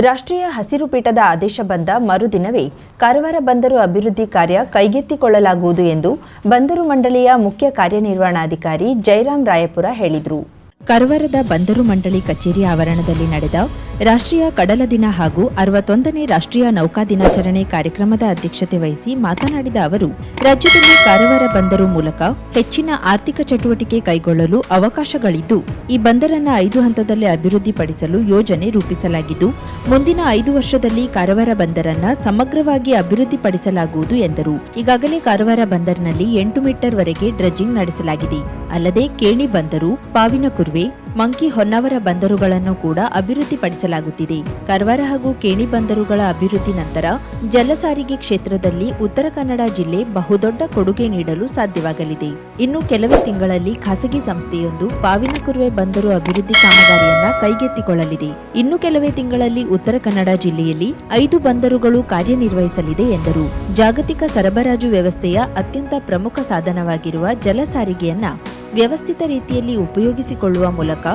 ರಾಷ್ಟ್ರೀಯ ಹಸಿರು ಪೀಠದ ಆದೇಶ ಬಂದ ಮರುದಿನವೇ ಕಾರವಾರ ಬಂದರು ಅಭಿವೃದ್ಧಿ ಕಾರ್ಯ ಕೈಗೆತ್ತಿಕೊಳ್ಳಲಾಗುವುದು ಎಂದು ಬಂದರು ಮಂಡಳಿಯ ಮುಖ್ಯ ಕಾರ್ಯನಿರ್ವಹಣಾಧಿಕಾರಿ ಜಯರಾಮ್ ರಾಯಪುರ ಹೇಳಿದರು. ಕಾರವಾರದ ಬಂದರು ಮಂಡಳಿ ಕಚೇರಿ ಆವರಣದಲ್ಲಿ ನಡೆದ ರಾಷ್ಟ್ರೀಯ ಕಡಲ ದಿನ ಹಾಗೂ 61ನೇ ರಾಷ್ಟ್ರೀಯ ನೌಕಾ ದಿನಾಚರಣೆ ಕಾರ್ಯಕ್ರಮದ ಅಧ್ಯಕ್ಷತೆ ವಹಿಸಿ ಮಾತನಾಡಿದ ಅವರು, ರಾಜ್ಯದಲ್ಲಿ ಕಾರವಾರ ಬಂದರು ಮೂಲಕ ಹೆಚ್ಚಿನ ಆರ್ಥಿಕ ಚಟುವಟಿಕೆ ಕೈಗೊಳ್ಳಲು ಅವಕಾಶಗಳಿದ್ದು, ಈ ಬಂದರನ್ನು 5 ಹಂತದಲ್ಲಿ ಅಭಿವೃದ್ಧಿಪಡಿಸಲು ಯೋಜನೆ ರೂಪಿಸಲಾಗಿದ್ದು, ಮುಂದಿನ 5 ವರ್ಷದಲ್ಲಿ ಕಾರವಾರ ಬಂದರನ್ನು ಸಮಗ್ರವಾಗಿ ಅಭಿವೃದ್ಧಿಪಡಿಸಲಾಗುವುದು ಎಂದರು. ಈಗಾಗಲೇ ಕಾರವಾರ ಬಂದರಿನಲ್ಲಿ 8 ಮೀಟರ್ ವರೆಗೆ ಡ್ರೆಜ್ಜಿಂಗ್ ನಡೆಸಲಾಗಿದೆ. ಅಲ್ಲದೆ ಕೇಣಿ ಬಂದರು, ಪಾವಿನಕುರ್ವೆ, ಮಂಕಿ ಹೊನ್ನಾವರ ಬಂದರುಗಳನ್ನು ಕೂಡ ಅಭಿವೃದ್ಧಿಪಡಿಸಲಾಗುತ್ತಿದೆ. ಕಾರವಾರ ಹಾಗೂ ಕೇಣಿ ಬಂದರುಗಳ ಅಭಿವೃದ್ಧಿ ನಂತರ ಜಲ ಸಾರಿಗೆ ಕ್ಷೇತ್ರದಲ್ಲಿ ಉತ್ತರ ಕನ್ನಡ ಜಿಲ್ಲೆ ಬಹುದೊಡ್ಡ ಕೊಡುಗೆ ನೀಡಲು ಸಾಧ್ಯವಾಗಲಿದೆ. ಇನ್ನು ಕೆಲವೇ ತಿಂಗಳಲ್ಲಿ ಖಾಸಗಿ ಸಂಸ್ಥೆಯೊಂದು ಪಾವಿನಕುರ್ವೆ ಬಂದರು ಅಭಿವೃದ್ಧಿ ಕಾಮಗಾರಿಯನ್ನ ಕೈಗೆತ್ತಿಕೊಳ್ಳಲಿದೆ. ಇನ್ನು ಕೆಲವೇ ತಿಂಗಳಲ್ಲಿ ಉತ್ತರ ಕನ್ನಡ ಜಿಲ್ಲೆಯಲ್ಲಿ 5 ಬಂದರುಗಳು ಕಾರ್ಯನಿರ್ವಹಿಸಲಿದೆ ಎಂದರು. ಜಾಗತಿಕ ಸರಬರಾಜು ವ್ಯವಸ್ಥೆಯ ಅತ್ಯಂತ ಪ್ರಮುಖ ಸಾಧನವಾಗಿರುವ ಜಲ ಸಾರಿಗೆಯನ್ನ ವ್ಯವಸ್ಥಿತ ರೀತಿಯಲ್ಲಿ ಉಪಯೋಗಿಸಿಕೊಳ್ಳುವ ಮೂಲಕ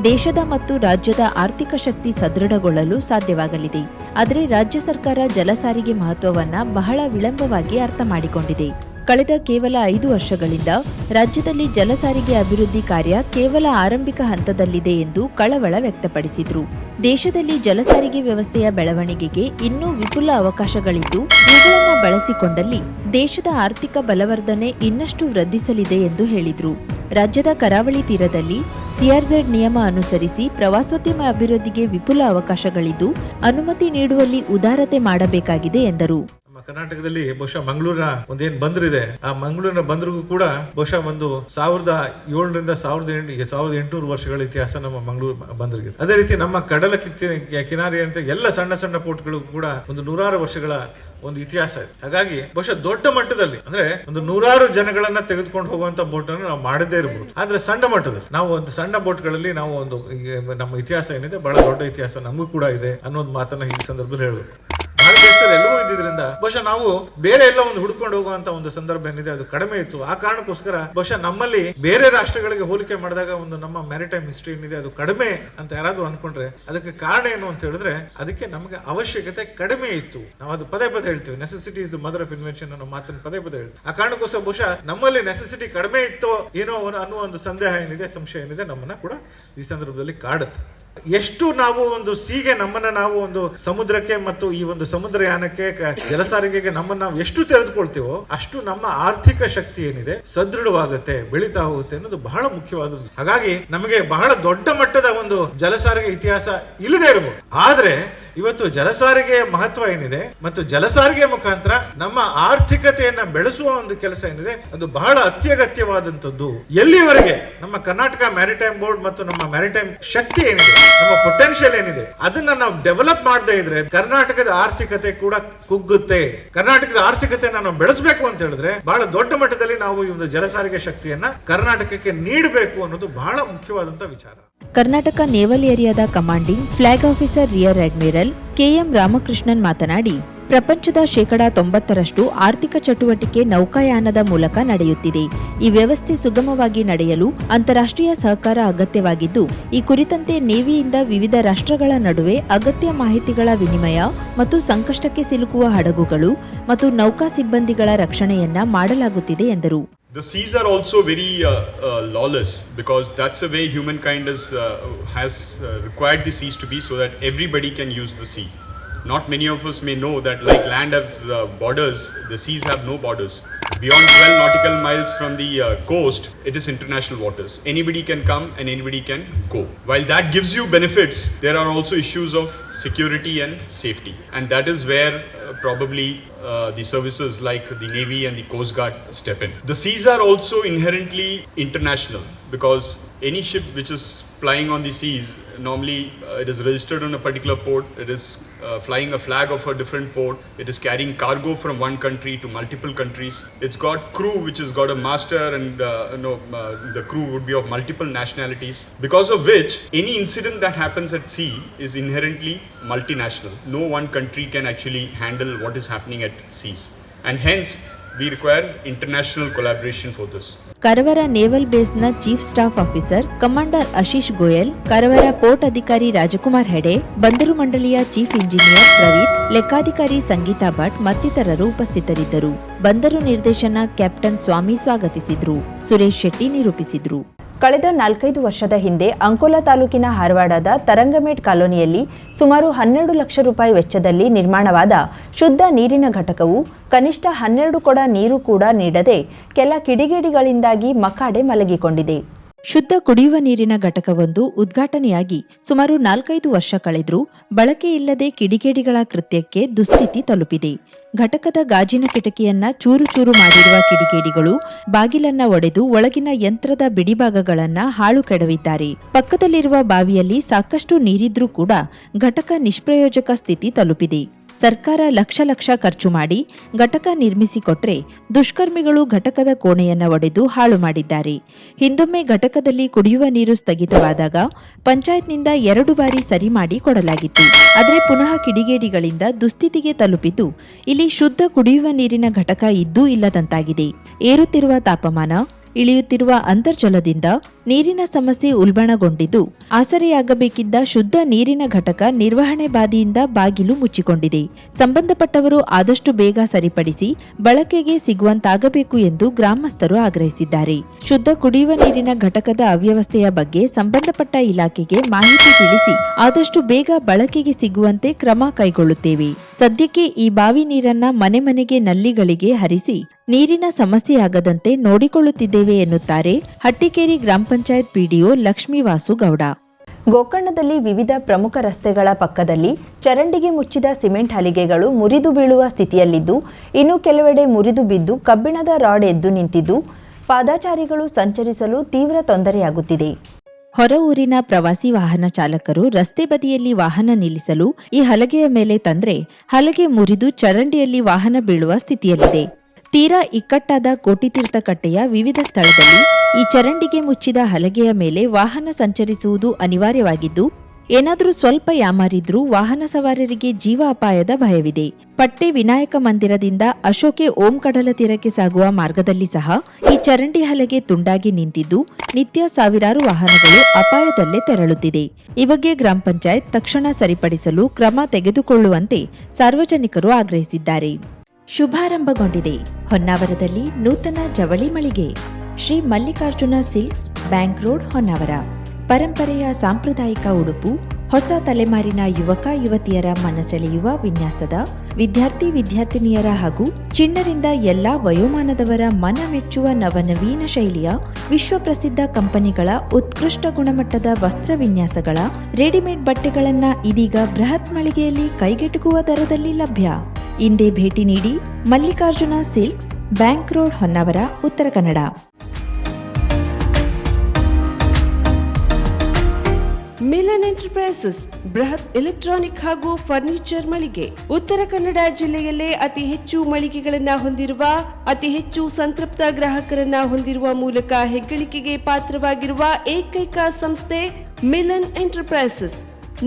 ದೇಶದ ಮತ್ತು ರಾಜ್ಯದ ಆರ್ಥಿಕ ಶಕ್ತಿ ಸದೃಢಗೊಳ್ಳಲು ಸಾಧ್ಯವಾಗಲಿದೆ. ಆದರೆ ರಾಜ್ಯ ಸರ್ಕಾರ ಜಲ ಸಾರಿಗೆ ಮಹತ್ವವನ್ನ ಬಹಳ ವಿಳಂಬವಾಗಿ ಅರ್ಥ ಮಾಡಿಕೊಂಡಿದೆ. ಕಳೆದ ಕೇವಲ 5 ವರ್ಷಗಳಿಂದ ರಾಜ್ಯದಲ್ಲಿ ಜಲ ಸಾರಿಗೆ ಅಭಿವೃದ್ಧಿ ಕಾರ್ಯ ಕೇವಲ ಆರಂಭಿಕ ಹಂತದಲ್ಲಿದೆ ಎಂದು ಕಳವಳ ವ್ಯಕ್ತಪಡಿಸಿದರು. ದೇಶದಲ್ಲಿ ಜಲ ಸಾರಿಗೆ ವ್ಯವಸ್ಥೆಯ ಬೆಳವಣಿಗೆಗೆ ಇನ್ನೂ ವಿಪುಲ ಅವಕಾಶಗಳಿದ್ದು, ಇವುಗಳನ್ನು ಬಳಸಿಕೊಂಡಲ್ಲಿ ದೇಶದ ಆರ್ಥಿಕ ಬಲವರ್ಧನೆ ಇನ್ನಷ್ಟು ವೃದ್ಧಿಸಲಿದೆ ಎಂದು ಹೇಳಿದರು. ರಾಜ್ಯದ ಕರಾವಳಿ ತೀರದಲ್ಲಿ ಸಿಆರ್ಝೆಡ್ ನಿಯಮ ಅನುಸರಿಸಿ ಪ್ರವಾಸೋದ್ಯಮ ಅಭಿವೃದ್ಧಿಗೆ ವಿಪುಲ ಅವಕಾಶಗಳಿದ್ದು, ಅನುಮತಿ ನೀಡುವಲ್ಲಿ ಉದಾರತೆ ಮಾಡಬೇಕಾಗಿದೆ ಎಂದರು. ಕರ್ನಾಟಕದಲ್ಲಿ ಬಹುಶಃ ಮಂಗಳೂರಿನ ಒಂದೇನು ಬಂದರಿದೆ, ಆ ಮಂಗಳೂರಿನ ಬಂದರಿಗೂ ಕೂಡ ಬಹುಶಃ ಒಂದು 1700ರಿಂದ 1800 ವರ್ಷಗಳ ಇತಿಹಾಸ ನಮ್ಮ ಮಂಗಳೂರು ಬಂದರಿಗೆ. ಅದೇ ರೀತಿ ನಮ್ಮ ಕಡಲ ಕಿನಾರಿಯಂತೆ ಎಲ್ಲ ಸಣ್ಣ ಸಣ್ಣ ಪೋರ್ಟ್ಗಳಿಗೂ ಕೂಡ ಒಂದು 100 ವರ್ಷಗಳ ಒಂದು ಇತಿಹಾಸ ಇದೆ. ಹಾಗಾಗಿ ಬಹುಶಃ ದೊಡ್ಡ ಮಟ್ಟದಲ್ಲಿ ಅಂದ್ರೆ ಒಂದು 100 ಜನಗಳನ್ನ ತೆಗೆದುಕೊಂಡು ಹೋಗುವಂತ ಬೋಟ್ ಅನ್ನು ನಾವು ಮಾಡದೇ ಇರಬಹುದು. ಆದ್ರೆ ಸಣ್ಣ ಮಟ್ಟದಲ್ಲಿ ನಾವು ಒಂದು ಸಣ್ಣ ಬೋಟ್ಗಳಲ್ಲಿ ನಾವು ಒಂದು ನಮ್ಮ ಇತಿಹಾಸ ಏನಿದೆ ಬಹಳ ದೊಡ್ಡ ಇತಿಹಾಸ ನಮಗೂ ಕೂಡ ಇದೆ ಅನ್ನೋದು ಮಾತನ್ನ ಈ ಸಂದರ್ಭದಲ್ಲಿ ಹೇಳಬೇಕು. ದೇಶದಲ್ಲಿ ಎಲ್ಲವೂ ಇದ್ದಿದ್ರಿಂದ ಬಹುಶಃ ನಾವು ಬೇರೆ ಎಲ್ಲ ಒಂದು ಹುಡ್ಕೊಂಡು ಹೋಗುವಂತ ಒಂದು ಸಂದರ್ಭ ಏನಿದೆ ಅದು ಕಡಿಮೆ ಇತ್ತು. ಆ ಕಾರಣಕ್ಕೋಸ್ಕರ ಬಹುಶಃ ನಮ್ಮಲ್ಲಿ ಬೇರೆ ರಾಷ್ಟ್ರಗಳಿಗೆ ಹೋಲಿಕೆ ಮಾಡಿದಾಗ ಒಂದು ನಮ್ಮ ಮ್ಯಾರಿಟೈಮ್ ಹಿಸ್ಟ್ರಿ ಏನಿದೆ ಅದು ಕಡಿಮೆ ಅಂತ ಯಾರಾದ್ರೂ ಅನ್ಕೊಂಡ್ರೆ ಅದಕ್ಕೆ ಕಾರಣ ಏನು ಅಂತ ಹೇಳಿದ್ರೆ ಅದಕ್ಕೆ ನಮಗೆ ಅವಶ್ಯಕತೆ ಕಡಿಮೆ ಇತ್ತು. ನಾವು ಅದು ಪದೇ ಹೇಳ್ತೀವಿ, necessity is the mother of invention ಅನ್ನೋ ಮಾತನ್ನು ಪದೇ ಹೇಳ್ತೀವಿ. ಆ ಕಾರಣಕ್ಕೋಸ್ಕರ ಬಹುಶಃ ನಮ್ಮಲ್ಲಿ ನೆಸೆಸಿಟಿ ಕಡಿಮೆ ಇತ್ತೋ ಏನೋ ಅನ್ನೋ ಒಂದು ಸಂದೇಹ ಏನಿದೆ, ಸಂಶಯ ಏನಿದೆ ನಮ್ಮನ್ನ ಕೂಡ ಈ ಸಂದರ್ಭದಲ್ಲಿ ಕಾಡುತ್ತೆ. ಎಷ್ಟು ನಾವು ಒಂದು ಸೀಗೆ ನಮ್ಮನ್ನ ನಾವು ಒಂದು ಸಮುದ್ರಕ್ಕೆ ಮತ್ತು ಈ ಒಂದು ಸಮುದ್ರಯಾನಕ್ಕೆ ಜಲಸಾರಿಗೆಗೆ ನಮ್ಮನ್ನ ನಾವು ಎಷ್ಟು ತೆರೆದುಕೊಳ್ತೀವೋ ಅಷ್ಟು ನಮ್ಮ ಆರ್ಥಿಕ ಶಕ್ತಿ ಏನಿದೆ ಸದೃಢವಾಗುತ್ತೆ, ಬೆಳೀತಾ ಹೋಗುತ್ತೆ ಅನ್ನೋದು ಬಹಳ ಮುಖ್ಯವಾದ. ಹಾಗಾಗಿ ನಮಗೆ ಬಹಳ ದೊಡ್ಡ ಮಟ್ಟದ ಒಂದು ಜಲಸಾರಿಗೆ ಇತಿಹಾಸ ಇಲ್ಲದೆ ಇರಬಹುದು, ಆದ್ರೆ ಇವತ್ತು ಜಲಸಾರಿಗೆಯ ಮಹತ್ವ ಏನಿದೆ ಮತ್ತು ಜಲಸಾರಿಗೆ ಮುಖಾಂತರ ನಮ್ಮ ಆರ್ಥಿಕತೆಯನ್ನ ಬೆಳೆಸುವ ಒಂದು ಕೆಲಸ ಏನಿದೆ ಅದು ಬಹಳ ಅತ್ಯಗತ್ಯವಾದಂತದ್ದು. ಎಲ್ಲಿವರೆಗೆ ನಮ್ಮ ಕರ್ನಾಟಕ ಮ್ಯಾರಿಟೈಮ್ ಬೋರ್ಡ್ ಮತ್ತು ನಮ್ಮ ಮ್ಯಾರಿಟೈಮ್ ಶಕ್ತಿ ಏನಿದೆ, ನಮ್ಮ ಪೊಟೆನ್ಶಿಯಲ್ ಏನಿದೆ ಅದನ್ನ ನಾವು ಡೆವಲಪ್ ಮಾಡದೇ ಇದ್ರೆ ಕರ್ನಾಟಕದ ಆರ್ಥಿಕತೆ ಕೂಡ ಕುಗ್ಗುತ್ತೆ. ಕರ್ನಾಟಕದ ಆರ್ಥಿಕತೆಯನ್ನ ನಾವು ಬೆಳೆಸಬೇಕು ಅಂತ ಹೇಳಿದ್ರೆ ಬಹಳ ದೊಡ್ಡ ಮಟ್ಟದಲ್ಲಿ ನಾವು ಈ ಒಂದು ಜಲಸಾರಿಗೆ ಶಕ್ತಿಯನ್ನ ಕರ್ನಾಟಕಕ್ಕೆ ನೀಡಬೇಕು ಅನ್ನೋದು ಬಹಳ ಮುಖ್ಯವಾದಂತ ವಿಚಾರ. ಕರ್ನಾಟಕ ನೇವಲ್ ಏರಿಯಾದ commanding flag officer rear admiral KM Ramakrishnan ಮಾತನಾಡಿ, ಪ್ರಪಂಚದ 90% ಆರ್ಥಿಕ ಚಟುವಟಿಕೆ ನೌಕಾಯಾನದ ಮೂಲಕ ನಡೆಯುತ್ತಿದೆ. ಈ ವ್ಯವಸ್ಥೆ ಸುಗಮವಾಗಿ ನಡೆಯಲು ಅಂತಾರಾಷ್ಟ್ರೀಯ ಸಹಕಾರ ಅಗತ್ಯವಾಗಿದ್ದು, ಈ ಕುರಿತಂತೆ ನೇವಿಯಿಂದ ವಿವಿಧ ರಾಷ್ಟ್ರಗಳ ನಡುವೆ ಅಗತ್ಯ ಮಾಹಿತಿಗಳ ವಿನಿಮಯ ಮತ್ತು ಸಂಕಷ್ಟಕ್ಕೆ ಸಿಲುಕುವ ಹಡಗುಗಳು ಮತ್ತು ನೌಕಾ ಸಿಬ್ಬಂದಿಗಳ ರಕ್ಷಣೆಯನ್ನ ಮಾಡಲಾಗುತ್ತಿದೆ ಎಂದರು. The seas are also very lawless because that's the way humankind has required the seas to be, so that everybody can use the sea. Not many of us may know that like land has borders, the seas have no borders. Beyond 12 nautical miles from the coast, it is international waters. Anybody can come and anybody can go. While that gives you benefits, there are also issues of security and safety. And that is where probably the services like the Navy and the Coast Guard step in. The seas are also inherently international because any ship which is flying on the seas, normally it is registered on a particular port, it is flying a flag of a different port, it is carrying cargo from one country to multiple countries, it's got crew which has got a master and the crew would be of multiple nationalities, because of which any incident that happens at sea is inherently multinational. No one country can actually handle what is happening at seas, and hence we require international collaboration for this. Karwar naval ಬೇಸ್ನ chief staff officer commander Ashish Goyal, Karwar port ಅಧಿಕಾರಿ ರಾಜಕುಮಾರ್ ಹೆಡೆ, ಬಂದರು ಮಂಡಳಿಯ chief engineer Praveet, ಲೆಕ್ಕಾಧಿಕಾರಿ ಸಂಗೀತಾ ಭಟ್ ಮತ್ತಿತರರು ಉಪಸ್ಥಿತರಿದ್ದರು. ಬಂದರು ನಿರ್ದೇಶನ captain Swami ಸ್ವಾಗತಿಸಿದ್ರು. ಸುರೇಶ್ ಶೆಟ್ಟಿ ನಿರೂಪಿಸಿದ್ರು. ಕಳೆದ 4-5 ವರ್ಷದ ಹಿಂದೆ ಅಂಕೋಲಾ ತಾಲೂಕಿನ ಹಾರವಾಡದ ತರಂಗಮೇಟ್ ಕಾಲೋನಿಯಲ್ಲಿ ಸುಮಾರು 12 ಲಕ್ಷ ರೂಪಾಯಿ ವೆಚ್ಚದಲ್ಲಿ ನಿರ್ಮಾಣವಾದ ಶುದ್ಧ ನೀರಿನ ಘಟಕವು ಕನಿಷ್ಠ 12 ಕೊಡ ನೀರು ಕೂಡ ನೀಡದೆ ಕೆಲ ಕಿಡಿಗೇಡಿಗಳಿಂದಾಗಿ ಮಕಾಡೆ ಮಲಗಿಕೊಂಡಿದೆ. ಶುದ್ಧ ಕುಡಿಯುವ ನೀರಿನ ಘಟಕವೊಂದು ಉದ್ಘಾಟನೆಯಾಗಿ ಸುಮಾರು 4-5 ವರ್ಷ ಕಳೆದರೂ ಬಳಕೆಯಿಲ್ಲದೆ ಕಿಡಿಗೇಡಿಗಳ ಕೃತ್ಯಕ್ಕೆ ದುಸ್ಥಿತಿ ತಲುಪಿದೆ. ಘಟಕದ ಗಾಜಿನ ಕಿಟಕಿಯನ್ನ ಚೂರು ಚೂರು ಮಾಡಿರುವ ಕಿಡಿಗೇಡಿಗಳು ಬಾಗಿಲನ್ನ ಒಡೆದು ಒಳಗಿನ ಯಂತ್ರದ ಬಿಡಿಭಾಗಗಳನ್ನ ಹಾಳು ಕೆಡವಿದ್ದಾರೆ. ಪಕ್ಕದಲ್ಲಿರುವ ಬಾವಿಯಲ್ಲಿ ಸಾಕಷ್ಟು ನೀರಿದ್ರೂ ಕೂಡ ಘಟಕ ನಿಷ್ಪ್ರಯೋಜಕ ಸ್ಥಿತಿ ತಲುಪಿದೆ. ಸರ್ಕಾರ ಲಕ್ಷ ಖರ್ಚು ಮಾಡಿ ಘಟಕ ನಿರ್ಮಿಸಿಕೊಟ್ರೆ ದುಷ್ಕರ್ಮಿಗಳು ಘಟಕದ ಕೋಣೆಯನ್ನ ಒಡೆದು ಹಾಳು ಮಾಡಿದ್ದಾರೆ. ಹಿಂದೊಮ್ಮೆ ಘಟಕದಲ್ಲಿ ಕುಡಿಯುವ ನೀರು ಸ್ಥಗಿತವಾದಾಗ ಪಂಚಾಯತ್ನಿಂದ 2 ಬಾರಿ ಸರಿ ಮಾಡಿ ಕೊಡಲಾಗಿತ್ತು. ಆದರೆ ಪುನಃ ಕಿಡಿಗೇಡಿಗಳಿಂದ ದುಸ್ಥಿತಿಗೆ ತಲುಪಿದ್ದು ಇಲ್ಲಿ ಶುದ್ಧ ಕುಡಿಯುವ ನೀರಿನ ಘಟಕ ಇದ್ದೂ ಇಲ್ಲದಂತಾಗಿದೆ. ಏರುತ್ತಿರುವ ತಾಪಮಾನ, ಇಳಿಯುತ್ತಿರುವ ಅಂತರ್ಜಲದಿಂದ ನೀರಿನ ಸಮಸ್ಯೆ ಉಲ್ಬಣಗೊಂಡಿದ್ದು ಆಸರೆಯಾಗಬೇಕಿದ್ದ ಶುದ್ಧ ನೀರಿನ ಘಟಕ ನಿರ್ವಹಣೆ ಬಾದಿಯಿಂದ ಬಾಗಿಲು ಮುಚ್ಚಿಕೊಂಡಿದೆ. ಸಂಬಂಧಪಟ್ಟವರು ಆದಷ್ಟು ಬೇಗ ಸರಿಪಡಿಸಿ ಬಳಕೆಗೆ ಸಿಗುವಂತಾಗಬೇಕು ಎಂದು ಗ್ರಾಮಸ್ಥರು ಆಗ್ರಹಿಸಿದ್ದಾರೆ. ಶುದ್ಧ ಕುಡಿಯುವ ನೀರಿನ ಘಟಕದ ಅವ್ಯವಸ್ಥೆಯ ಬಗ್ಗೆ ಸಂಬಂಧಪಟ್ಟ ಇಲಾಖೆಗೆ ಮಾಹಿತಿ ತಿಳಿಸಿ ಆದಷ್ಟು ಬೇಗ ಬಳಕೆಗೆ ಸಿಗುವಂತೆ ಕ್ರಮ ಕೈಗೊಳ್ಳುತ್ತೇವೆ. ಸದ್ಯಕ್ಕೆ ಈ ಬಾವಿ ನೀರನ್ನ ಮನೆಗೆ ನಲ್ಲಿಗಳಿಗೆ ಹರಿಸಿ ನೀರಿನ ಸಮಸ್ಯೆಯಾಗದಂತೆ ನೋಡಿಕೊಳ್ಳುತ್ತಿದ್ದೇವೆ ಎನ್ನುತ್ತಾರೆ ಹಟ್ಟಿಕೇರಿ ಗ್ರಾಮ ಪಂಚಾಯತ್ ಪಿಡಿಒ ಲಕ್ಷ್ಮೀವಾಸು ಗೌಡ. ಗೋಕರ್ಣದಲ್ಲಿ ವಿವಿಧ ಪ್ರಮುಖ ರಸ್ತೆಗಳ ಪಕ್ಕದಲ್ಲಿ ಚರಂಡಿಗೆ ಮುಚ್ಚಿದ ಸಿಮೆಂಟ್ ಹಲಿಗೆಗಳು ಮುರಿದು ಬೀಳುವ ಸ್ಥಿತಿಯಲ್ಲಿದ್ದು, ಇನ್ನು ಕೆಲವೆಡೆ ಮುರಿದು ಬಿದ್ದು ಕಬ್ಬಿಣದ ರಾಡ್ ಎದ್ದು ನಿಂತಿದ್ದು ಪಾದಾಚಾರಿಗಳು ಸಂಚರಿಸಲು ತೀವ್ರ ತೊಂದರೆಯಾಗುತ್ತಿದೆ. ಹೊರ ಊರಿನ ಪ್ರವಾಸಿ ವಾಹನ ಚಾಲಕರು ರಸ್ತೆ ಬದಿಯಲ್ಲಿ ವಾಹನ ನಿಲ್ಲಿಸಲು ಈ ಹಲಗೆಯ ಮೇಲೆ ತಂದ್ರೆ ಹಲಗೆ ಮುರಿದು ಚರಂಡಿಯಲ್ಲಿ ವಾಹನ ಬೀಳುವ ಸ್ಥಿತಿಯಲ್ಲಿದೆ. ತೀರಾ ಇಕ್ಕಟ್ಟಾದ ಕೋಟಿತೀರ್ಥ ಕಟ್ಟೆಯ ವಿವಿಧ ಸ್ಥಳದಲ್ಲಿ ಈ ಚರಂಡಿಗೆ ಮುಚ್ಚಿದ ಹಲಗೆಯ ಮೇಲೆ ವಾಹನ ಸಂಚರಿಸುವುದು ಅನಿವಾರ್ಯವಾಗಿದ್ದು, ಏನಾದರೂ ಸ್ವಲ್ಪ ಯಾಮಾರಿದ್ರೂ ವಾಹನ ಸವಾರರಿಗೆ ಜೀವ ಅಪಾಯದ ಭಯವಿದೆ. ಪಟ್ಟೆ ವಿನಾಯಕ ಮಂದಿರದಿಂದ ಅಶೋಕೆ ಓಂ ಕಡಲ ತೀರಕ್ಕೆ ಸಾಗುವ ಮಾರ್ಗದಲ್ಲಿ ಸಹ ಈ ಚರಂಡಿ ಹಲಗೆ ತುಂಡಾಗಿ ನಿಂತಿದ್ದು ನಿತ್ಯ ಸಾವಿರಾರು ವಾಹನಗಳು ಅಪಾಯದಲ್ಲೇ ತೆರಳುತ್ತಿದೆ. ಈ ಬಗ್ಗೆ ಗ್ರಾಮ ಪಂಚಾಯತ್ ತಕ್ಷಣ ಸರಿಪಡಿಸಲು ಕ್ರಮ ತೆಗೆದುಕೊಳ್ಳುವಂತೆ ಸಾರ್ವಜನಿಕರು ಆಗ್ರಹಿಸಿದ್ದಾರೆ. ಶುಭಾರಂಭಗೊಂಡಿದೆ ಹೊನ್ನಾವರದಲ್ಲಿ ನೂತನ ಜವಳಿ ಮಳಿಗೆ. Shri Mallikarjuna silks, bank road, Honnavar. ಪರಂಪರೆಯ ಸಾಂಪ್ರದಾಯಿಕ ಉಡುಪು, ಹೊಸ ತಲೆಮಾರಿನ ಯುವಕ ಯುವತಿಯರ ಮನಸೆಳೆಯುವ ವಿನ್ಯಾಸದ, ವಿದ್ಯಾರ್ಥಿನಿಯರ ಹಾಗೂ ಚಿಣ್ಣರಿಂದ ಎಲ್ಲಾ ವಯೋಮಾನದವರ ಮನ ಮೆಚ್ಚುವ ನವನವೀನ ಶೈಲಿಯ ವಿಶ್ವಪ್ರಸಿದ್ಧ ಕಂಪನಿಗಳ ಉತ್ಕೃಷ್ಟ ಗುಣಮಟ್ಟದ ವಸ್ತ್ರ ವಿನ್ಯಾಸಗಳ ರೆಡಿಮೇಡ್ ಬಟ್ಟೆಗಳನ್ನ ಇದೀಗ ಬೃಹತ್ ಮಳಿಗೆಯಲ್ಲಿ ಕೈಗೆಟುಕುವ ದರದಲ್ಲಿ ಲಭ್ಯ. ಇಂದೇ ಭೇಟಿ ನೀಡಿ. Mallikarjuna silks, bank road, Honnavar, Uttara Kannada. Milan enterprises ಬೃಹತ್ ಎಲೆಕ್ಟ್ರಾನಿಕ್ ಹಾಗೂ ಫರ್ನಿಚರ್ ಮಳಿಗೆ. ಉತ್ತರ ಕನ್ನಡ ಜಿಲ್ಲೆಯಲ್ಲೇ ಅತಿ ಹೆಚ್ಚು ಮಳಿಗೆಗಳನ್ನ ಹೊಂದಿರುವ, ಅತಿ ಹೆಚ್ಚು ಸಂತೃಪ್ತ ಗ್ರಾಹಕರನ್ನ ಹೊಂದಿರುವ ಮೂಲಕ ಹೆಗ್ಗಳಿಕೆಗೆ ಪಾತ್ರವಾಗಿರುವ ಏಕೈಕ ಸಂಸ್ಥೆ ಮಿಲನ್ ಎಂಟರ್ಪ್ರೈಸಸ್.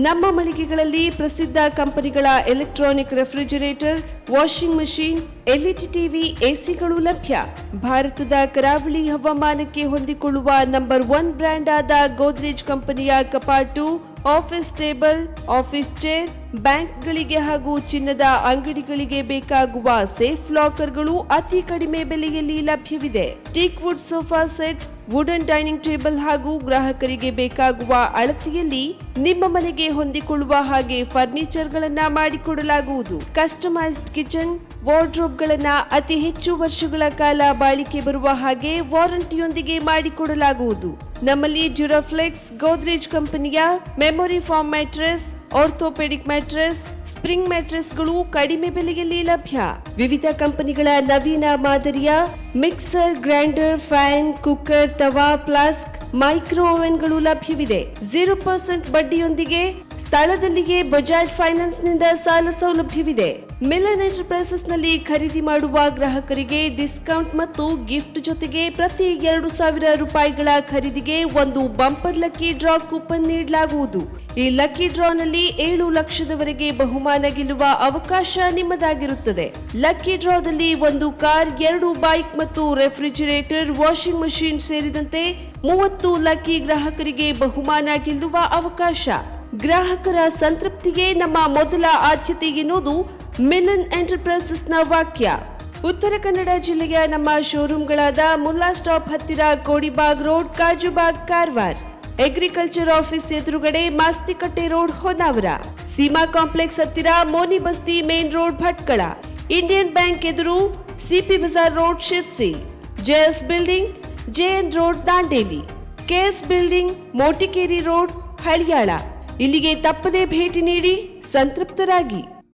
ನಮ್ಮ ಮಳಿಗೆಗಳಲ್ಲಿ ಪ್ರಸಿದ್ಧ ಕಂಪನಿಗಳ electronic refrigerator, washing machine, LED TV, ಎಸಿಗಳು ಲಭ್ಯ. ಭಾರತದ ಕರಾವಳಿ ಹವಾಮಾನಕ್ಕೆ ಹೊಂದಿಕೊಳ್ಳುವ ನಂಬರ್ 1 ಬ್ರ್ಯಾಂಡ್ ಆದ ಗೋದ್ರೇಜ್ ಕಂಪನಿಯ ಕಪಾಟು, ಆಫೀಸ್ ಟೇಬಲ್, ಆಫೀಸ್ ಚೇರ್, ಬ್ಯಾಂಕ್ಗಳಿಗೆ ಹಾಗೂ ಚಿನ್ನದ ಅಂಗಡಿಗಳಿಗೆ ಬೇಕಾಗುವ ಸೇಫ್ ಲಾಕರ್ಗಳು ಅತಿ ಕಡಿಮೆ ಬೆಲೆಯಲ್ಲಿ ಲಭ್ಯವಿದೆ. Teak wood sofa set, wooden dining table ಹಾಗೂ ಗ್ರಾಹಕರಿಗೆ ಬೇಕಾಗುವ ಅಳತೆಯಲ್ಲಿ ನಿಮ್ಮ ಮನೆಗೆ ಹೊಂದಿಕೊಳ್ಳುವ ಹಾಗೆ ಫರ್ನಿಚರ್ ಗಳನ್ನ ಮಾಡಿಕೊಡಲಾಗುವುದು. ಕಸ್ಟಮೈಸ್ಡ್ ಕಿಚನ್, ವಾರ್ಡ್ರೋಬ್ ಗಳನ್ನ ಅತಿ ಹೆಚ್ಚು ವರ್ಷಗಳ ಕಾಲ ಬಾಳಿಕೆ ಬರುವ ಹಾಗೆ ವಾರಂಟಿಯೊಂದಿಗೆ ಮಾಡಿಕೊಡಲಾಗುವುದು. ನಮ್ಮಲ್ಲಿ ಡ್ಯೂರಾಫ್ಲೆಕ್ಸ್, ಗೋದ್ರೇಜ್ ಕಂಪನಿಯ memory foam mattress, orthopedic mattress, spring ಮ್ಯಾಟ್ರೆಸ್ಗಳು ಕಡಿಮೆ ಬೆಲೆಯಲ್ಲಿ ಲಭ್ಯ. ವಿವಿಧ ಕಂಪನಿಗಳ ನವೀನ ಮಾದರಿಯ ಮಿಕ್ಸರ್, ಗ್ರೈಂಡರ್, ಫ್ಯಾನ್, ಕುಕ್ಕರ್, ತವಾ, ಫ್ಲಾಸ್ಕ್, ಮೈಕ್ರೋ ಓವೆನ್ಗಳು ಲಭ್ಯವಿದೆ. 0% ಬಡ್ಡಿಯೊಂದಿಗೆ ಸ್ಥಳದಲ್ಲಿಯೇ ಬಜಾಜ್ ಫೈನಾನ್ಸ್ ನಿಂದ ಸಾಲ ಸೌಲಭ್ಯವಿದೆ. ಮಿಲನ್ ಎಂಟರ್ಪ್ರೈಸಸ್ನಲ್ಲಿ ಖರೀದಿ ಮಾಡುವ ಗ್ರಾಹಕರಿಗೆ ಡಿಸ್ಕೌಂಟ್ ಮತ್ತು ಗಿಫ್ಟ್ ಜೊತೆಗೆ ಪ್ರತಿ 2,000 ರೂಪಾಯಿಗಳ ಖರೀದಿಗೆ ಒಂದು ಬಂಪರ್ ಲಕ್ಕಿ ಡ್ರಾ ಕೂಪನ್ ನೀಡಲಾಗುವುದು. ಈ ಲಕ್ಕಿ ಡ್ರಾನಲ್ಲಿ 7 ಲಕ್ಷದವರೆಗೆ ಬಹುಮಾನ ಗೆಲ್ಲುವ ಅವಕಾಶ ನಿಮ್ಮದಾಗಿರುತ್ತದೆ. ಲಕ್ಕಿ ಡ್ರಾದಲ್ಲಿ 1 ಕಾರ್, 2 ಬೈಕ್ ಮತ್ತು ರೆಫ್ರಿಜಿರೇಟರ್, ವಾಷಿಂಗ್ ಮಷಿನ್ ಸೇರಿದಂತೆ 30 ಲಕ್ಕಿ ಗ್ರಾಹಕರಿಗೆ ಬಹುಮಾನ ಗೆಲ್ಲುವ ಅವಕಾಶ. ಗ್ರಾಹಕರ ಸಂತೃಪ್ತಿಗೆ ನಮ್ಮ ಮೊದಲ ಆದ್ಯತೆ ಎನ್ನುವುದು ಮಿಲನ್ ಎಂಟರ್ಪ್ರೈಸಸ್ನ ವಾಕ್ಯ. ಉತ್ತರ ಕನ್ನಡ ಜಿಲ್ಲೆಯ ನಮ್ಮ ಶೋರೂಮ್ಗಳಾದ ಮುಲ್ಲಾ ಸ್ಟಾಪ್ ಹತ್ತಿರ Kodibag road, Kajubag, Karwar, agriculture office ಎದುರುಗಡೆ ಮಾಸ್ತಿಕಟ್ಟೆ ರೋಡ್, ಹೊನ್ನಾವರ, ಸೀಮಾ ಕಾಂಪ್ಲೆಕ್ಸ್ ಹತ್ತಿರ Moni Basti main road, Bhatkal, Indian bank ಎದುರು CP Bazar road, Sirsi, JS building, JN road, Dandeli, KS building, Motikeri road, Haliyal. ಇಲ್ಲಿಗೆ ತಪ್ಪದೇ ಭೇಟಿ ನೀಡಿ ಸಂತೃಪ್ತರಾಗಿ.